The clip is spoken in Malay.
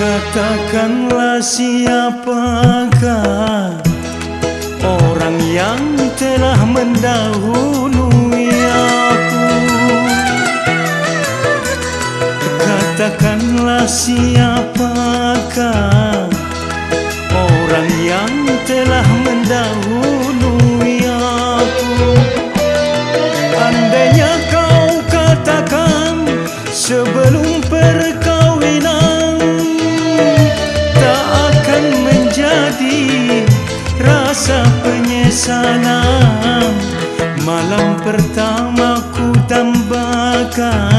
Katakanlah siapakah orang yang telah mendahului aku. Katakanlah siapakah orang yang telah mendahului aku. Andainya kau katakan sebelum perkawinan, tak akan menjadi rasa penyesalan. Malam pertama ku tambahkan